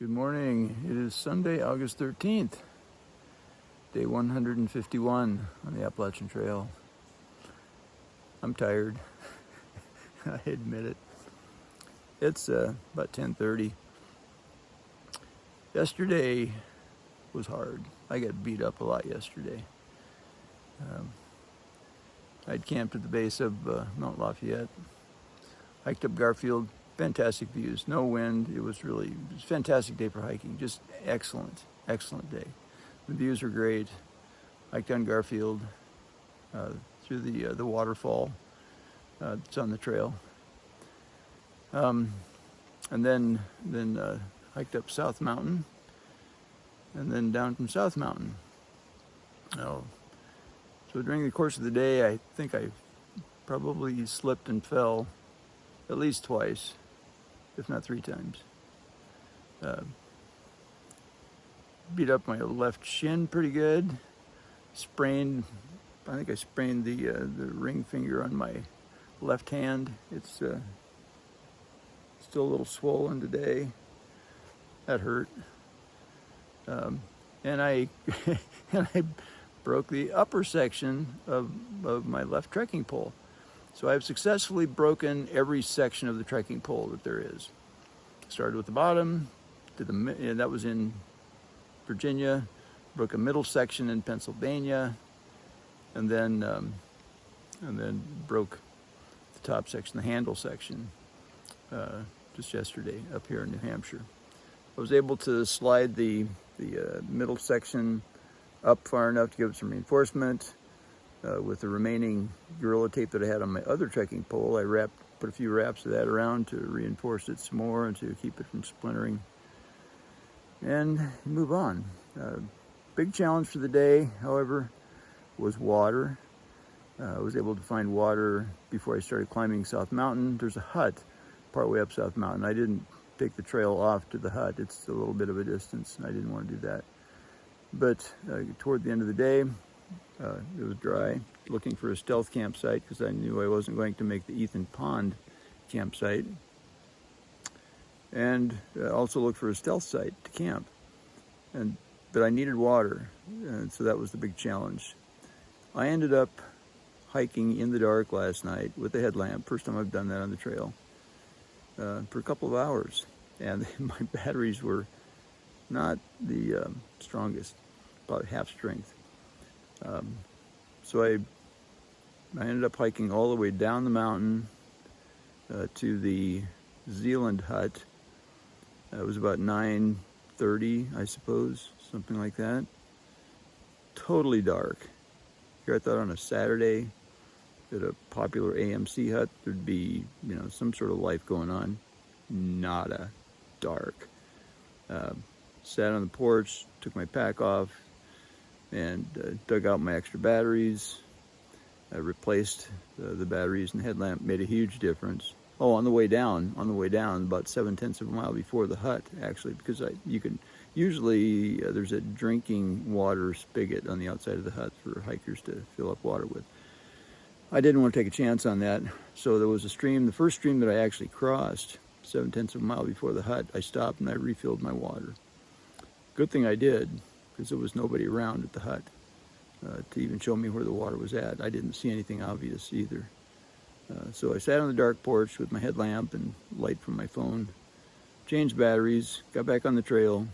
Good morning. It is Sunday, August 13th, day 151 on the Appalachian Trail. I'm tired. I admit it. It's about 10:30. Yesterday was hard. I got beat up a lot yesterday. I'd camped at the base of Mount Lafayette, hiked up Garfield. Fantastic views, no wind. It was a fantastic day for hiking. Just excellent day. The views were great. Hiked down Garfield through the waterfall. It's on the trail, and then hiked up South Mountain, and then down from South Mountain. So during the course of the day, I think I probably slipped and fell at least twice, if not 3 times. Beat up my left shin pretty good. I think I sprained the ring finger on my left hand. It's still a little swollen today. That hurt. And I broke the upper section of my left trekking pole. So I've successfully broken every section of the trekking pole that there is. Started with the bottom, that was in Virginia, broke a middle section in Pennsylvania, and then broke the top section, the handle section, just yesterday up here in New Hampshire. I was able to slide the middle section up far enough to give it some reinforcement. With the remaining Gorilla Tape that I had on my other trekking pole, I put a few wraps of that around to reinforce it some more and to keep it from splintering, and move on. Big challenge for the day, however, was water. I was able to find water before I started climbing South Mountain. There's a hut partway up South Mountain. I didn't take the trail off to the hut. It's a little bit of a distance, and I didn't want to do that. But toward the end of the day, it was dry, looking for a stealth campsite because I knew I wasn't going to make the Ethan Pond campsite, and also look for a stealth site to camp. But I needed water, and so that was the big challenge. I ended up hiking in the dark last night with a headlamp. First time I've done that on the trail, for a couple of hours, and my batteries were not the strongest, about half strength. So I ended up hiking all the way down the mountain to the Zealand hut. It was about 9:30, I suppose, something like that. Totally dark. Here I thought on a Saturday at a popular AMC hut there'd be, some sort of life going on. Nada. Dark. Sat on the porch, took my pack off, and dug out my extra batteries. I replaced the batteries, and the headlamp made a huge difference. Oh, on the way down, about 7/10 of a mile before the hut, actually, because usually there's a drinking water spigot on the outside of the hut for hikers to fill up water with. I didn't want to take a chance on that, so there was a stream, the first stream that I actually crossed, 7/10 of a mile before the hut. I stopped and I refilled my water. Good thing I did, because there was nobody around at the hut to even show me where the water was at. I didn't see anything obvious either. So I sat on the dark porch with my headlamp and light from my phone, changed batteries, got back on the trail,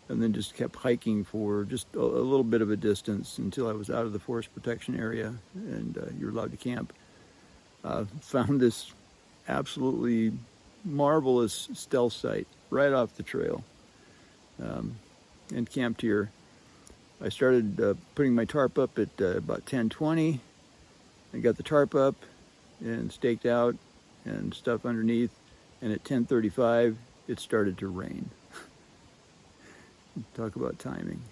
and then just kept hiking for just a little bit of a distance until I was out of the forest protection area and you're allowed to camp. Found this absolutely marvelous stealth site right off the trail, and camped here. I started putting my tarp up at about 10:20. I got the tarp up and staked out and stuff underneath, and at 10:35 it started to rain. Talk about timing.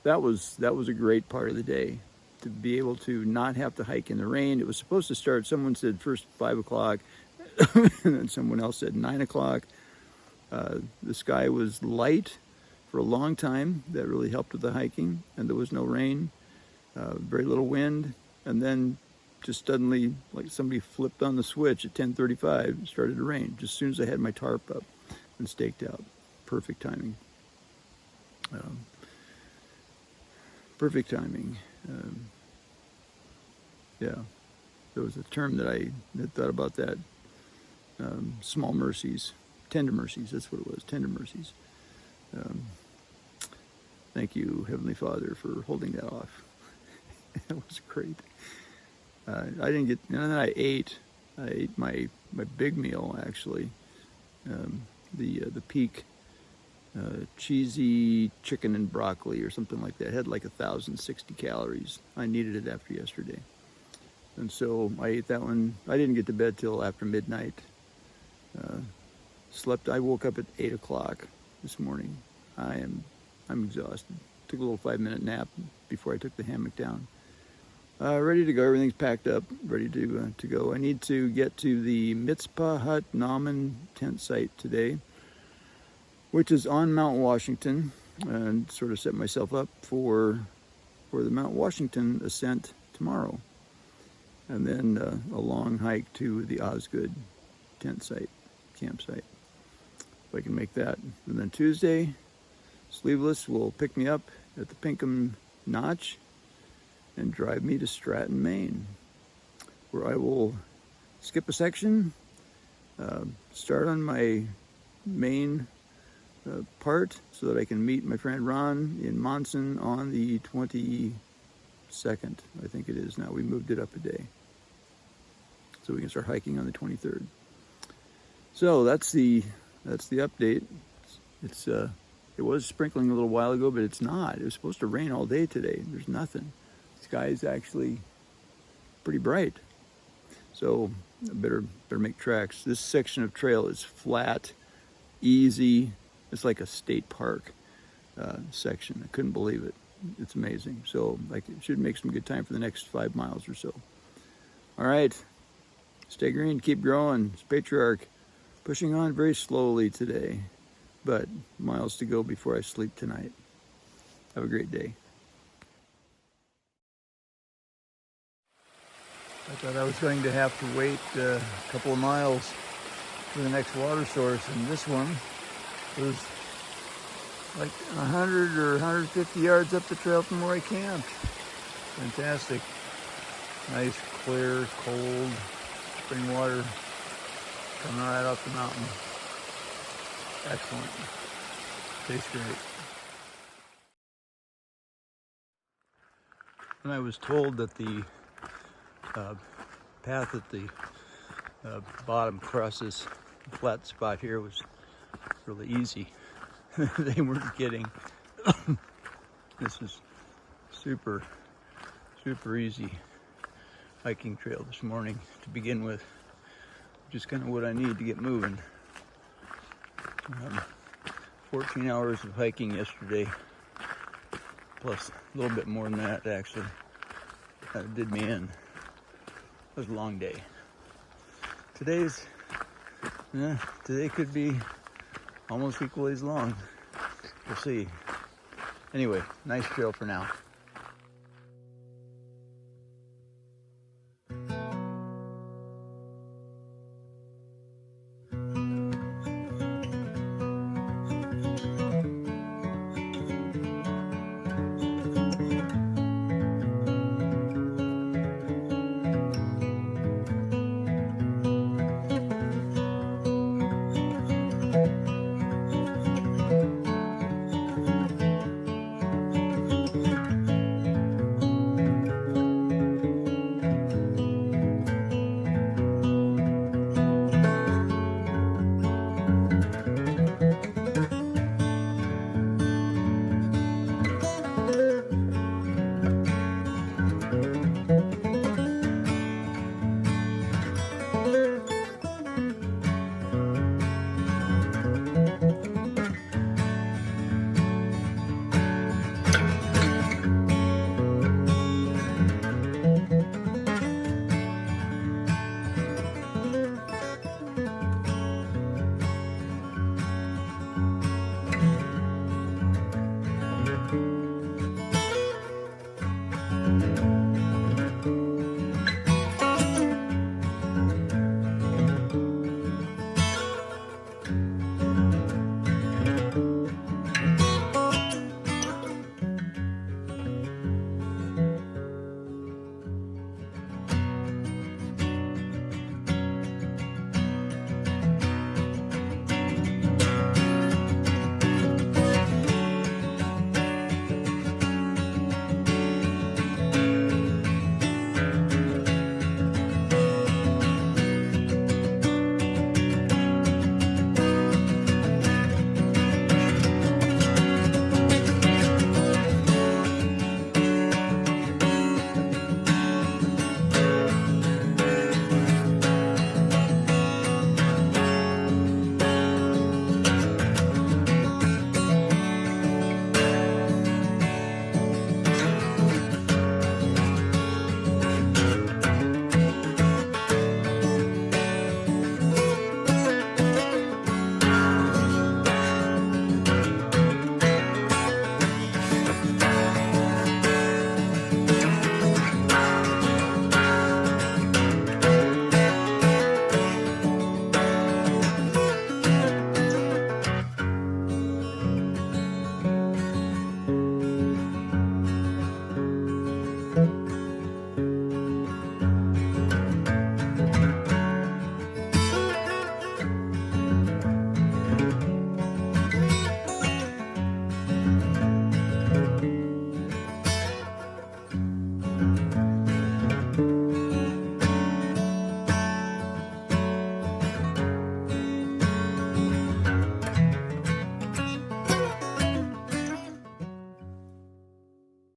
That was a great part of the day, to be able to not have to hike in the rain. It was supposed to start, someone said first 5 o'clock, and then someone else said 9 o'clock. The sky was light for a long time. That really helped with the hiking, and there was no rain, very little wind, and then just suddenly, like somebody flipped on the switch at 10:35, it started to rain just as soon as I had my tarp up and staked out. perfect timing. Perfect timing. Yeah, there was a term that I had thought about that. Small mercies, tender mercies, that's what it was, tender mercies. Thank you, Heavenly Father, for holding that off. It was great. I didn't get, and then I ate my big meal, actually. The Peak cheesy chicken and broccoli or something like that. It had like 1,060 calories. I needed it after yesterday. And so I ate that one. I didn't get to bed till after midnight. I woke up at 8 o'clock this morning. I'm exhausted. Took a little 5-minute nap before I took the hammock down. Ready to go. Everything's packed up, ready to go. I need to get to the Mitzpah Hut Naaman tent site today, which is on Mount Washington, and sort of set myself up for the Mount Washington ascent tomorrow. And then a long hike to the Osgood tent site, campsite, if I can make that. And then Tuesday, Sleeveless will pick me up at the Pinkham Notch and drive me to Stratton, Maine, where I will skip a section, start on my main part so that I can meet my friend Ron in Monson on the 22nd, I think it is now. We moved it up a day, so we can start hiking on the 23rd. So that's the update. It was sprinkling a little while ago, but it's not. It was supposed to rain all day today. There's nothing. The sky is actually pretty bright. So I better make tracks. This section of trail is flat, easy. It's like a state park section. I couldn't believe it. It's amazing. So it should make some good time for the next 5 miles or so. All right. Stay green, keep growing. It's Patriarch pushing on very slowly today, but miles to go before I sleep tonight. Have a great day. I thought I was going to have to wait a couple of miles for the next water source, and this one was like 100 or 150 yards up the trail from where I camped. Fantastic. Nice, clear, cold spring water coming right off the mountain. Excellent. Tastes great. And I was told that the path at the bottom across this flat spot here was really easy. They weren't kidding. This is super easy hiking trail this morning to begin with. Just kind of what I need to get moving. 14 hours of hiking yesterday, plus a little bit more than that actually. That did me in. It was a long day. Today could be almost equally as long. We'll see. Anyway, nice trail for now.